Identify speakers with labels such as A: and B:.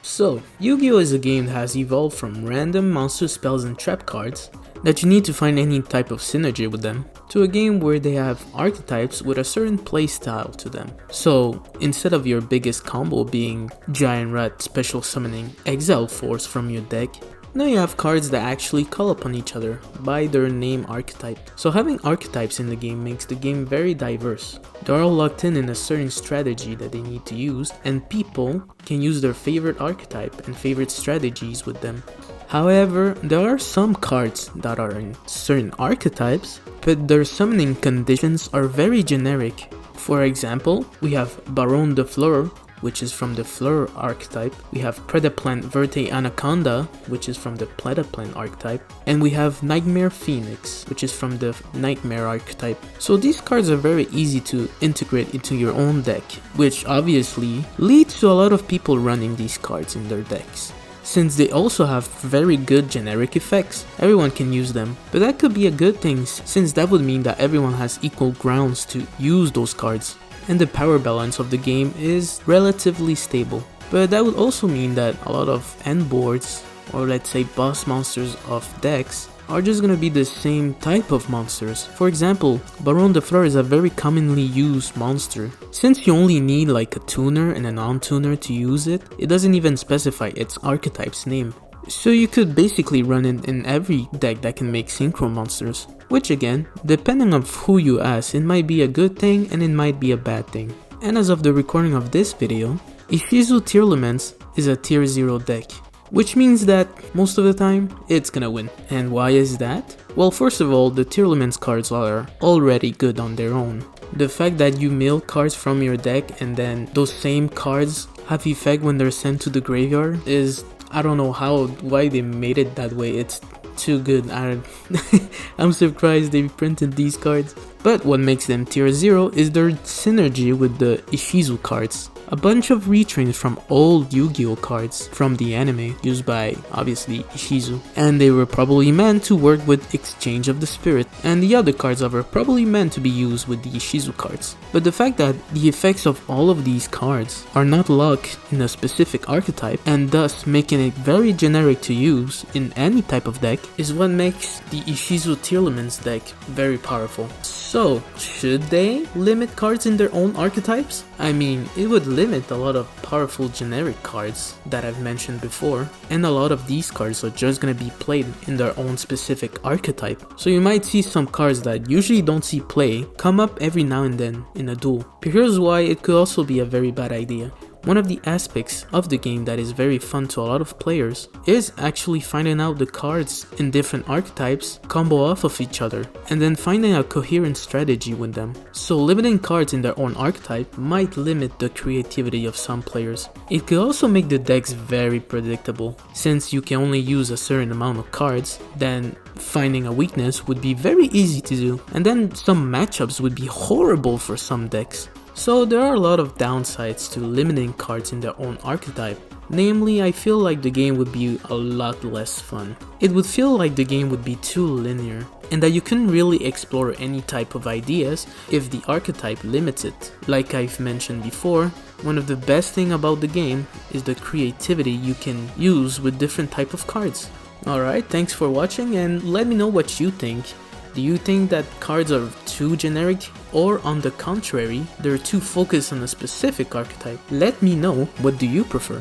A: So, Yu-Gi-Oh! Is a game that has evolved from random monster spells and trap cards that you need to find any type of synergy with them, to a game where they have archetypes with a certain playstyle to them. So, instead of your biggest combo being Giant Rat special summoning Exile Force from your deck, now you have cards that actually call upon each other by their name archetype. So having archetypes in the game makes the game very diverse. They're all locked in a certain strategy that they need to use, and people can use their favorite archetype and favorite strategies with them. However, there are some cards that are in certain archetypes, but their summoning conditions are very generic. For example, we have Baron de Fleur, which is from the Fleur archetype. We have Predaplant Verte Anaconda, which is from the Predaplant archetype. And we have Nightmare Phoenix, which is from the Nightmare archetype. So these cards are very easy to integrate into your own deck, which obviously leads to a lot of people running these cards in their decks. Since they also have very good generic effects, everyone can use them. But that could be a good thing, since that would mean that everyone has equal grounds to use those cards, and the power balance of the game is relatively stable. But that would also mean that a lot of end boards, or let's say boss monsters of decks, are just gonna be the same type of monsters. For example, Baron de Fleur is a very commonly used monster. Since you only need like a tuner and a non-tuner to use it, it doesn't even specify its archetype's name. So you could basically run it in every deck that can make synchro monsters. Which again, depending on who you ask, it might be a good thing and it might be a bad thing. And as of the recording of this video, Ishizu Tearlaments is a tier 0 deck, which means that most of the time, it's gonna win. And why is that? Well, first of all, the Tearlaments cards are already good on their own. The fact that you mill cards from your deck and then those same cards have effect when they're sent to the graveyard is, I don't know why they made it that way. It's too good. I'm surprised they printed these cards. But what makes them tier 0 is their synergy with the Ishizu cards. A bunch of retrains from old Yu-Gi-Oh cards from the anime used by obviously Ishizu, and they were probably meant to work with Exchange of the Spirit, and the other cards were probably meant to be used with the Ishizu cards. But the fact that the effects of all of these cards are not locked in a specific archetype, and thus making it very generic to use in any type of deck, is what makes the Ishizu Tearlaments deck very powerful. So, should they limit cards in their own archetypes? I mean, it would limit a lot of powerful generic cards that I've mentioned before, and a lot of these cards are just gonna be played in their own specific archetype. So you might see some cards that usually don't see play come up every now and then in a duel. But here's why it could also be a very bad idea. One of the aspects of the game that is very fun to a lot of players is actually finding out the cards in different archetypes combo off of each other, and then finding a coherent strategy with them. So limiting cards in their own archetype might limit the creativity of some players. It could also make the decks very predictable. Since you can only use a certain amount of cards, then finding a weakness would be very easy to do, and then some matchups would be horrible for some decks. So there are a lot of downsides to limiting cards in their own archetype. Namely, I feel like the game would be a lot less fun. It would feel like the game would be too linear, and that you couldn't really explore any type of ideas if the archetype limits it. Like I've mentioned before, one of the best things about the game is the creativity you can use with different type of cards. Alright, thanks for watching, and let me know what you think. Do you think that cards are too generic, or on the contrary, they're too focused on a specific archetype? Let me know, what do you prefer?